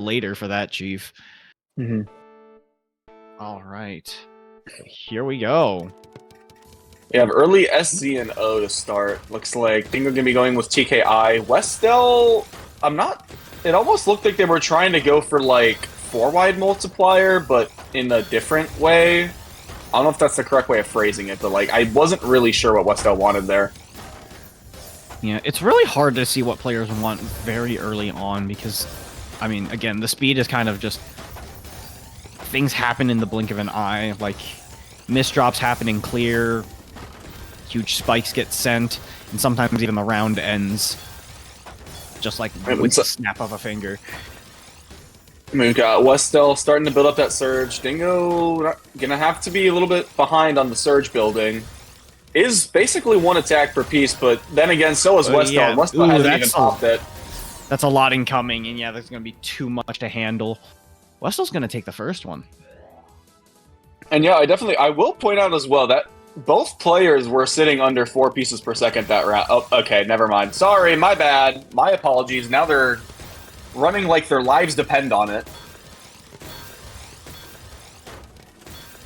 later for that, Chief. Mm-hmm. All right. Here we go. We have early SZ and O to start. Looks like Dingo gonna be going with TKI. Westell, it almost looked like they were trying to go for like 4-wide multiplier, but in a different way. I don't know if that's the correct way of phrasing it, but like I wasn't really sure what Westell wanted there. Yeah, it's really hard to see what players want very early on because, I mean, again, the speed is kind of just things happen in the blink of an eye, like misdrops happen in clear, huge spikes get sent, and sometimes even the round ends just like with the snap of a finger. We've got Westell starting to build up that surge. Dingo gonna have to be a little bit behind on the surge building. Is basically one attack per piece, but then again, so is Westell. Yeah. Westell hasn't even popped it. That's a lot incoming, and yeah, there's gonna be too much to handle. Westell's gonna take the first one. And yeah, I will point out as well that both players were sitting under 4 pieces per second that round. Oh, okay, never mind. Sorry, my bad. My apologies. Now they're running like their lives depend on it.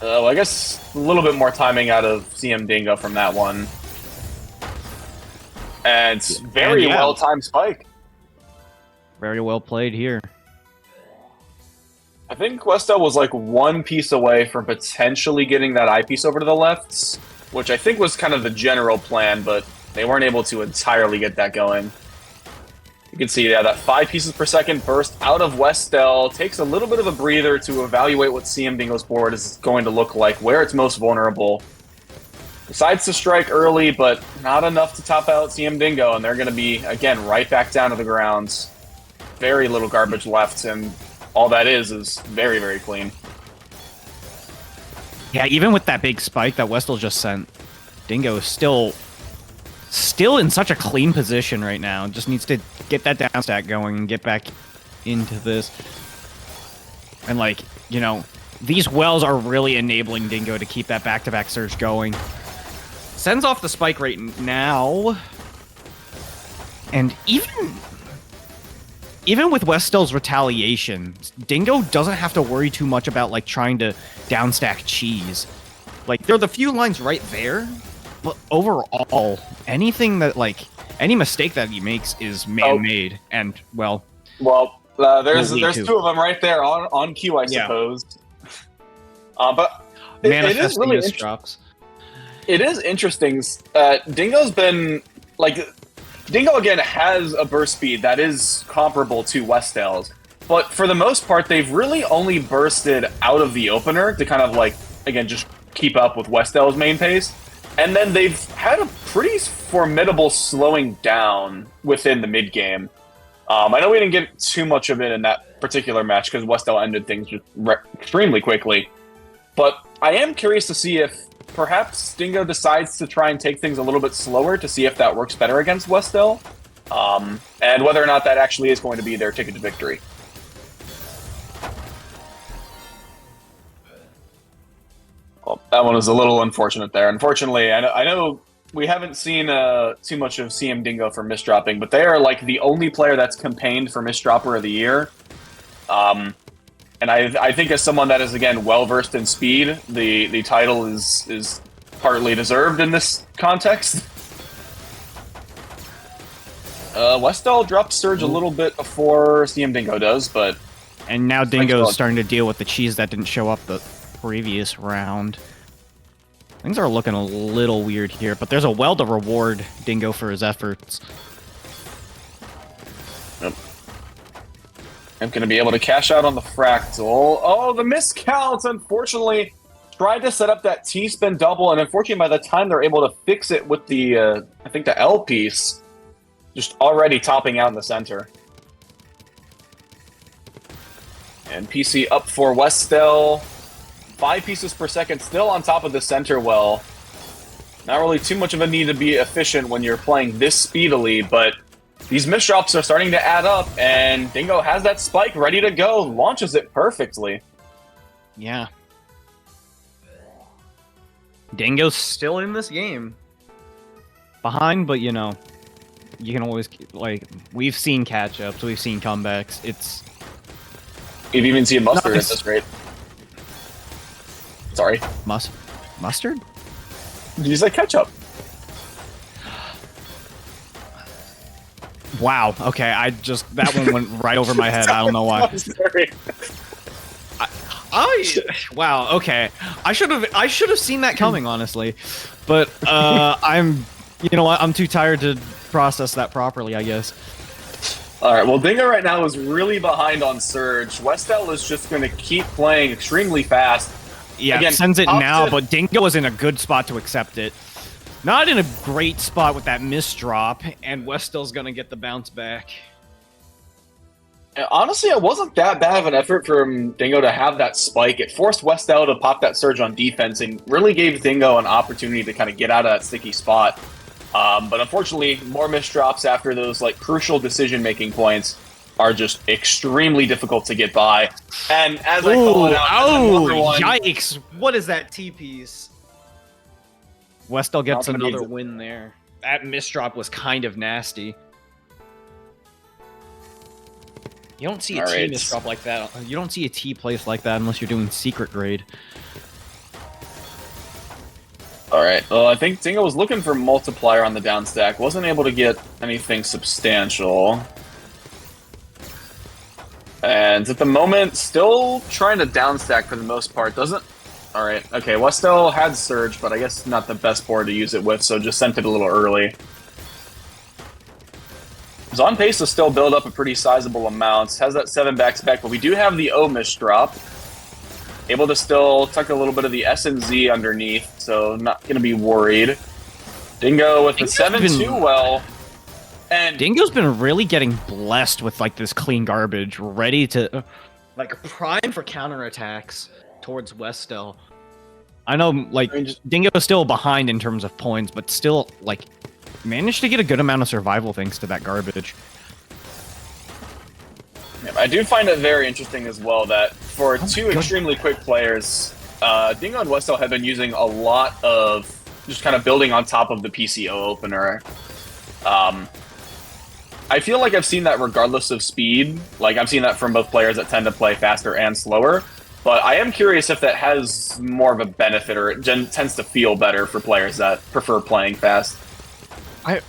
I guess a little bit more timing out of CMDINGO from that one. And it's very well-timed spike. Very well played here. I think Westell was like 1 piece away from potentially getting that eyepiece over to the left, which I think was kind of the general plan, but they weren't able to entirely get that going. You can see, yeah, that 5 pieces per second burst out of Westell takes a little bit of a breather to evaluate what CMDINGO's board is going to look like, where it's most vulnerable. Decides to strike early, but not enough to top out CMDINGO, and they're going to be, again, right back down to the ground. Very little garbage left, and all that is very, very clean. Yeah, even with that big spike that Westell just sent, Dingo is still in such a clean position right now. Just needs to get that down stack going and get back into this. And like, you know, these wells are really enabling Dingo to keep that back-to-back surge going. Sends off the spike right now. And even with Westell's retaliation, Dingo doesn't have to worry too much about like trying to downstack cheese. Like, there are the few lines right there, but overall, anything that like any mistake that he makes is man-made, and well, there's 2 of them right there on cue, I suppose. But it is really misdrops. It is interesting. Dingo's been like. Dingo, again, has a burst speed that is comparable to Westell's, but for the most part, they've really only bursted out of the opener to kind of, like, again, just keep up with Westell's main pace, and then they've had a pretty formidable slowing down within the mid-game. I know we didn't get too much of it in that particular match because Westell ended things just extremely quickly, but I am curious to see if perhaps Dingo decides to try and take things a little bit slower to see if that works better against Westell, and whether or not that actually is going to be their ticket to victory. Well, that one was a little unfortunate there. Unfortunately, I know we haven't seen too much of CMDINGO for misdropping, but they are like the only player that's campaigned for Misdropper of the Year. And I think as someone that is, again, well-versed in speed, the title is partly deserved in this context. Westell drops Surge a little bit before CMDINGO does, but... And now Dingo's starting to deal with the cheese that didn't show up the previous round. Things are looking a little weird here, but there's a well to reward Dingo for his efforts. I'm going to be able to cash out on the Fractal. Oh, the miscounts, unfortunately. Tried to set up that T-spin double, and unfortunately by the time they're able to fix it with the, I think the L piece, just already topping out in the center. And PC up for Westell. 5 pieces per second, still on top of the center well. Not really too much of a need to be efficient when you're playing this speedily, but these misdrops are starting to add up, and Dingo has that spike ready to go, launches it perfectly. Yeah. Dingo's still in this game. Behind, but you know, you can always, like, we've seen catch-ups, we've seen comebacks. You've even seen mustard Nice. at this rate. Sorry. Mustard? Did you say ketchup? Wow. Okay, that one went right over my head. I don't know why. I'm sorry. Wow. Okay. I should have seen that coming, honestly, but you know what? I'm too tired to process that properly, I guess. All right. Well, Dingo right now is really behind on Surge. Westell is just going to keep playing extremely fast. Yeah, Again, sends it now, opposite- but Dingo was in a good spot to accept it. Not in a great spot with that misdrop, and Westell's gonna get the bounce back. Honestly, it wasn't that bad of an effort from Dingo to have that spike. It forced Westell to pop that surge on defense and really gave Dingo an opportunity to kind of get out of that sticky spot. But unfortunately, more misdrops after those like crucial decision-making points are just extremely difficult to get by. And as I call it out, another one, yikes! What is that T-piece? Westell gets Not gonna another be- win there. That misdrop was kind of nasty. You don't see a All T right. misdrop like that. You don't see a T place like that unless you're doing secret grade. All right. Well, I think Dingo was looking for multiplier on the down stack. Wasn't able to get anything substantial. And at the moment, still trying to down stack for the most part. Doesn't... All right. Okay, Westell had Surge, but I guess not the best board to use it with, so just sent it a little early. He's on pace to still build up a pretty sizable amount. Has that 7 back-to-back, but we do have the O misdrop. Able to still tuck a little bit of the S and Z underneath, so not going to be worried. Dingo with the 7-2 well. And Dingo's been really getting blessed with like this clean garbage, ready to like prime for counterattacks towards Westell. I know like Dingo's still behind in terms of points, but still like managed to get a good amount of survival thanks to that garbage. yeah, I do find it very interesting as well that for two God. extremely quick players, Dingo and Westell have been using a lot of just kind of building on top of the PCO opener. I feel like I've seen that regardless of speed. Like, I've seen that from both players that tend to play faster and slower. But I am curious if that has more of a benefit, or it tends to feel better for players that prefer playing fast. I'm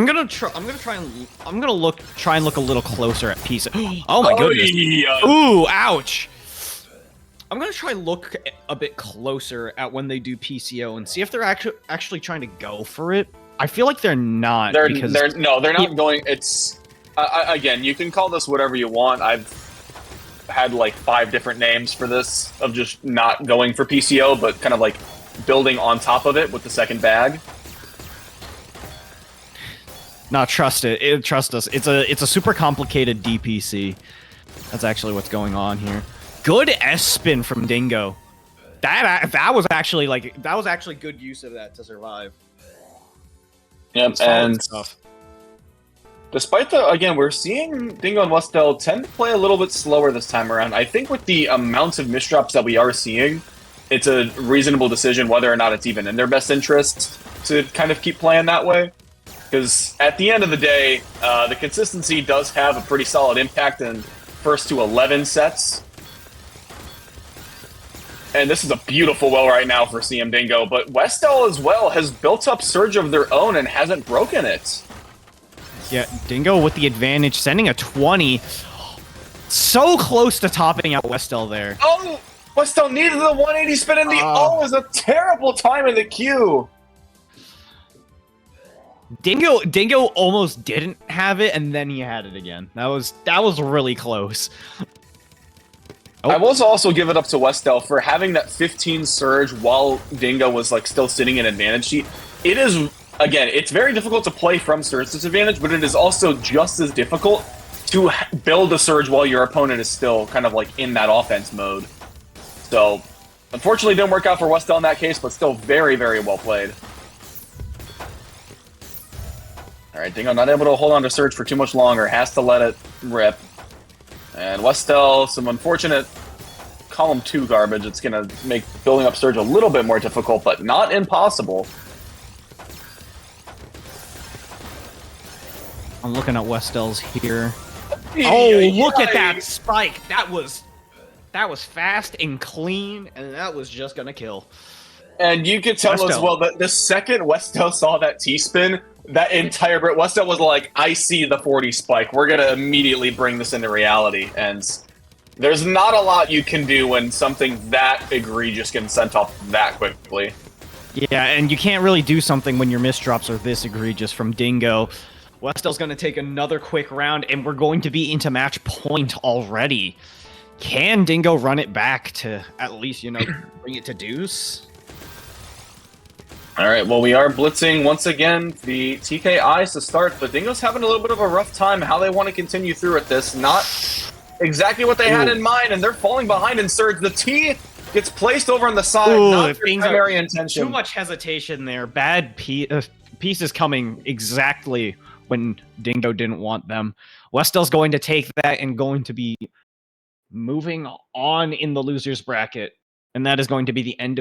gonna try and look a little closer at Pisa. Oh my goodness. yeah. Ooh, ouch. I'm gonna try and look a bit closer at when they do PCO and see if they're actually trying to go for it. I feel like they're not. They're because not going. It's again, you can call this whatever you want. I've had like 5 different names for this of just not going for PCO, but kind of like building on top of it with the second bag. No, trust it. Trust us. It's a super complicated DPC. That's actually what's going on here. Good S spin from Dingo. That was actually good use of that to survive. Yep, Solid and stuff. despite again, we're seeing Dingo and Westell tend to play a little bit slower this time around. I think with the amounts of misdrops that we are seeing, it's a reasonable decision whether or not it's even in their best interest to kind of keep playing that way. Because at the end of the day, the consistency does have a pretty solid impact in first to 11 sets. And this is a beautiful well right now for CMDINGO, but Westell as well has built up Surge of their own and hasn't broken it. Yeah, Dingo with the advantage, sending a 20. So close to topping out Westell there. Oh! Westell needed the 180 spin, and the O is a terrible time in the queue. Dingo almost didn't have it, and then he had it again. That was really close. Oh. I will also give it up to Westell for having that 15 surge while Dingo was like still sitting in advantage sheet. It is, again, it's very difficult to play from surge disadvantage, but it is also just as difficult to build a surge while your opponent is still kind of like in that offense mode. So, unfortunately, it didn't work out for Westell in that case, but still very, very well played. All right, Dingo not able to hold on to surge for too much longer, has to let it rip. And Westell, some unfortunate column 2 garbage. It's going to make building up surge a little bit more difficult, but not impossible. I'm looking at Westell's here. Oh, look at that spike. That was fast and clean, and that was just gonna kill. And you could tell Westell. as well that the second Westell saw that T-spin, that entire Westell was like, I see the 40 spike. We're gonna immediately bring this into reality. And there's not a lot you can do when something that egregious gets sent off that quickly. Yeah, and you can't really do something when your misdrops are this egregious from Dingo. Westell's going to take another quick round, and we're going to be into match point already. Can Dingo run it back to at least, you know, bring it to deuce? All right, well, we are blitzing once again the TKIs to start, but Dingo's having a little bit of a rough time how they want to continue through with this. Not exactly what they had in mind, and they're falling behind in Surge. The T gets placed over on the side, not their primary intention. Too much hesitation there. Bad pieces coming exactly when Dingo didn't want them. Westell's going to take that and going to be moving on in the loser's bracket. And that is going to be the end of